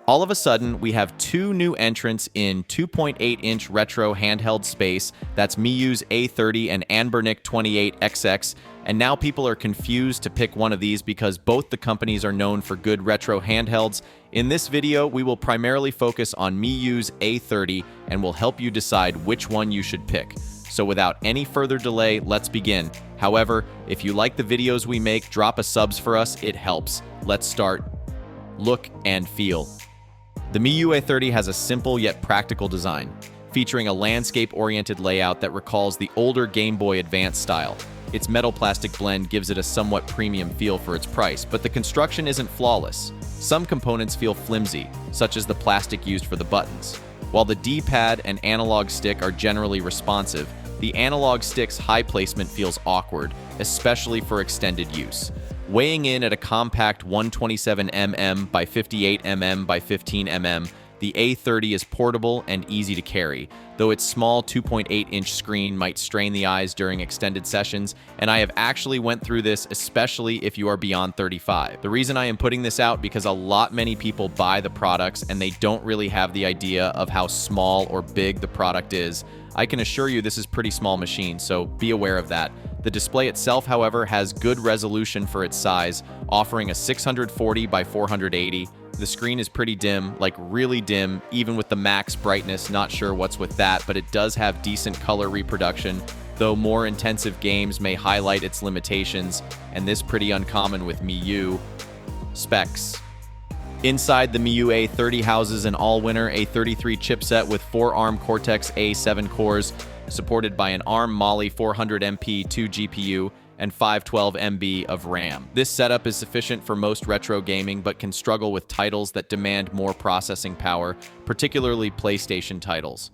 All of a sudden, we have two new entrants in 2.8-inch retro handheld space. That's Miyoo's A30 and Anbernic 28XX. And now people are confused to pick one of these because both the companies are known for good retro handhelds. In this video, we will primarily focus on Miyoo's A30 and will help you decide which one you should pick. So without any further delay, let's begin. However, if you like the videos we make, drop a subs for us, it helps. Let's start. Look and feel. The Miyoo A30 has a simple yet practical design, featuring a landscape-oriented layout that recalls the older Game Boy Advance style. Its metal-plastic blend gives it a somewhat premium feel for its price, but the construction isn't flawless. Some components feel flimsy, such as the plastic used for the buttons. While the D-pad and analog stick are generally responsive, the analog stick's high placement feels awkward, especially for extended use. Weighing in at a compact 127mm by 58mm by 15mm, the A30 is portable and easy to carry, though its small 2.8-inch screen might strain the eyes during extended sessions, and I have actually went through this, especially if you are beyond 35. The reason I am putting this out because many people buy the products and they don't really have the idea of how small or big the product is. I can assure you this is pretty small machine, so be aware of that. The display itself, however, has good resolution for its size, offering a 640 by 480. The screen is pretty dim, like really dim, even with the max brightness. Not sure what's with that, but it does have decent color reproduction, though more intensive games may highlight its limitations, and this pretty uncommon with Miyoo. Specs. Inside, the Miyoo A30 houses an all-winner A33 chipset with 4 ARM Cortex-A7 cores, supported by an ARM Mali 400MP 2 GPU and 512 MB of RAM. This setup is sufficient for most retro gaming, but can struggle with titles that demand more processing power, particularly PlayStation titles.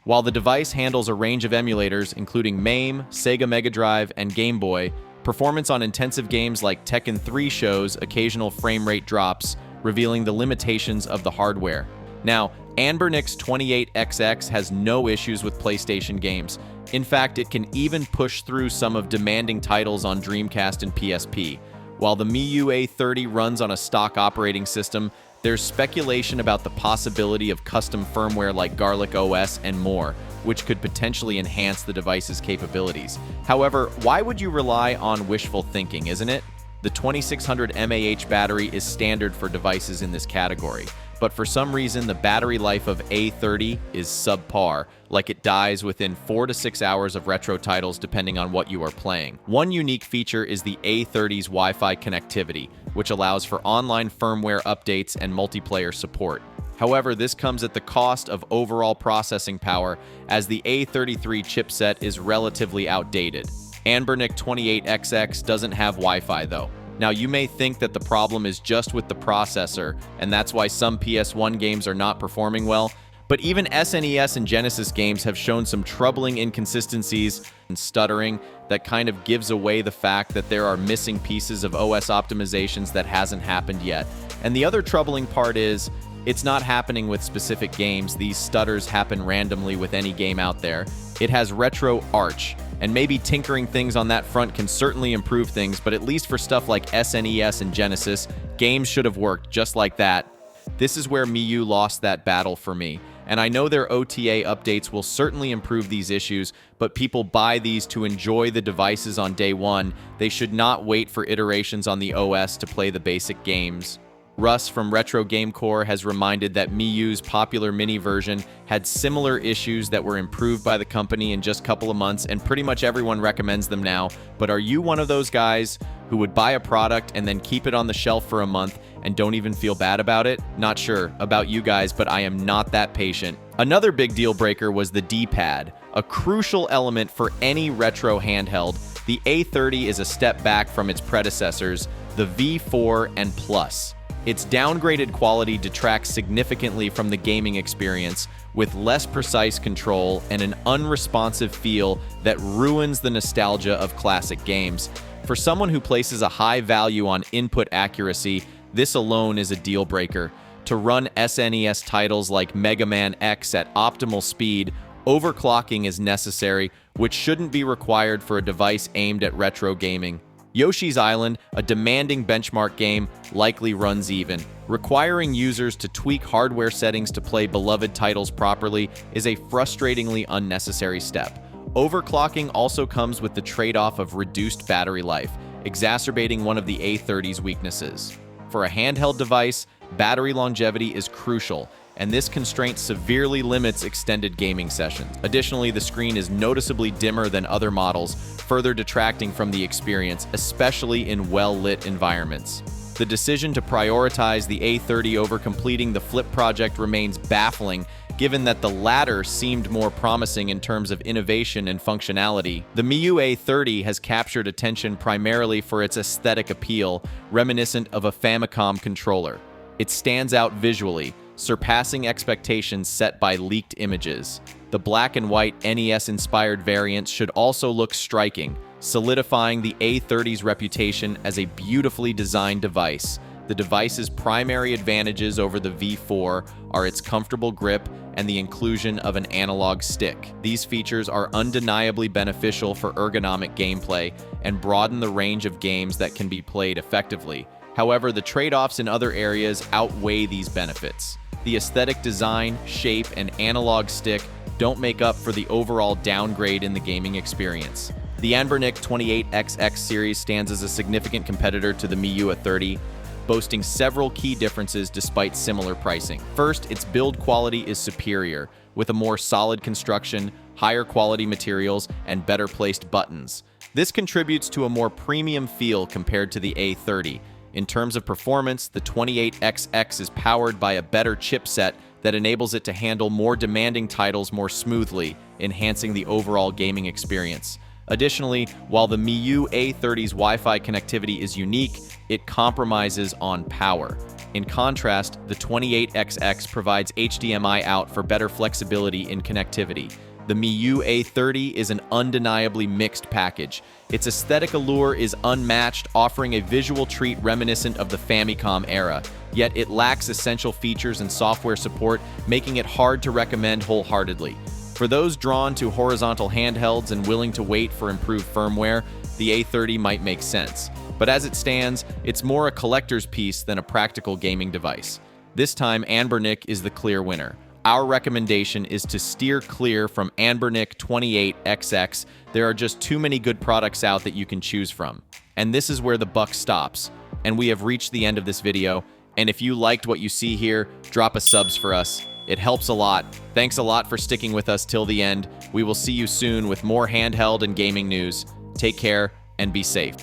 While the device handles a range of emulators, including MAME, Sega Mega Drive, and Game Boy, performance on intensive games like Tekken 3 shows occasional frame rate drops, revealing the limitations of the hardware. Now, Anbernic's 28XX has no issues with PlayStation games. In fact, it can even push through some of demanding titles on Dreamcast and PSP. While the Miyoo A30 runs on a stock operating system, there's speculation about the possibility of custom firmware like Garlic OS and more, which could potentially enhance the device's capabilities. However, why would you rely on wishful thinking, isn't it? The 2600 mAh battery is standard for devices in this category, but for some reason the battery life of A30 is subpar, like it dies within 4 to 6 hours of retro titles depending on what you are playing. One unique feature is the A30's Wi-Fi connectivity, which allows for online firmware updates and multiplayer support. However, this comes at the cost of overall processing power, as the A33 chipset is relatively outdated. Anbernic 28XX doesn't have Wi-Fi though. Now, you may think that the problem is just with the processor, and that's why some PS1 games are not performing well, but even SNES and Genesis games have shown some troubling inconsistencies and stuttering that kind of gives away the fact that there are missing pieces of OS optimizations that hasn't happened yet. And the other troubling part is, it's not happening with specific games. These stutters happen randomly with any game out there. It has retro arch, and maybe tinkering things on that front can certainly improve things, but at least for stuff like SNES and Genesis, games should have worked just like that. This is where Miyoo lost that battle for me, and I know their OTA updates will certainly improve these issues, but people buy these to enjoy the devices on day one. They should not wait for iterations on the OS to play the basic games. Russ from Retro Game Core has reminded that Miyoo's popular mini version had similar issues that were improved by the company in just a couple of months, and pretty much everyone recommends them now. But are you one of those guys who would buy a product and then keep it on the shelf for a month and don't even feel bad about it? Not sure about you guys, but I am not that patient. Another big deal breaker was the D-pad, a crucial element for any retro handheld. The A30 is a step back from its predecessors, the V4 and Plus. Its downgraded quality detracts significantly from the gaming experience, with less precise control and an unresponsive feel that ruins the nostalgia of classic games. For someone who places a high value on input accuracy, this alone is a deal breaker. To run SNES titles like Mega Man X at optimal speed, overclocking is necessary, which shouldn't be required for a device aimed at retro gaming. Yoshi's Island, a demanding benchmark game, likely runs even. Requiring users to tweak hardware settings to play beloved titles properly is a frustratingly unnecessary step. Overclocking also comes with the trade-off of reduced battery life, exacerbating one of the A30's weaknesses. For a handheld device, battery longevity is crucial, and this constraint severely limits extended gaming sessions. Additionally, the screen is noticeably dimmer than other models, further detracting from the experience, especially in well-lit environments. The decision to prioritize the A30 over completing the Flip project remains baffling, given that the latter seemed more promising in terms of innovation and functionality. The Miyoo A30 has captured attention primarily for its aesthetic appeal, reminiscent of a Famicom controller. It stands out visually, surpassing expectations set by leaked images. The black and white NES-inspired variants should also look striking, solidifying the A30's reputation as a beautifully designed device. The device's primary advantages over the V4 are its comfortable grip and the inclusion of an analog stick. These features are undeniably beneficial for ergonomic gameplay and broaden the range of games that can be played effectively. However, the trade-offs in other areas outweigh these benefits. The aesthetic design, shape, and analog stick don't make up for the overall downgrade in the gaming experience. The Anbernic 28XX series stands as a significant competitor to the Miyoo A30, boasting several key differences despite similar pricing. First, its build quality is superior, with a more solid construction, higher quality materials, and better placed buttons. This contributes to a more premium feel compared to the A30. In terms of performance, the 28XX is powered by a better chipset that enables it to handle more demanding titles more smoothly, enhancing the overall gaming experience. Additionally, while the Miyoo A30's Wi-Fi connectivity is unique, it compromises on power. In contrast, the 28XX provides HDMI out for better flexibility in connectivity. The Miyoo A30 is an undeniably mixed package. Its aesthetic allure is unmatched, offering a visual treat reminiscent of the Famicom era, yet it lacks essential features and software support, making it hard to recommend wholeheartedly. For those drawn to horizontal handhelds and willing to wait for improved firmware, the A30 might make sense. But as it stands, it's more a collector's piece than a practical gaming device. This time, Anbernic is the clear winner. Our recommendation is to steer clear from Anbernic 28XX. There are just too many good products out that you can choose from. And this is where the buck stops. And we have reached the end of this video. And if you liked what you see here, drop a subs for us. It helps a lot. Thanks a lot for sticking with us till the end. We will see you soon with more handheld and gaming news. Take care and be safe.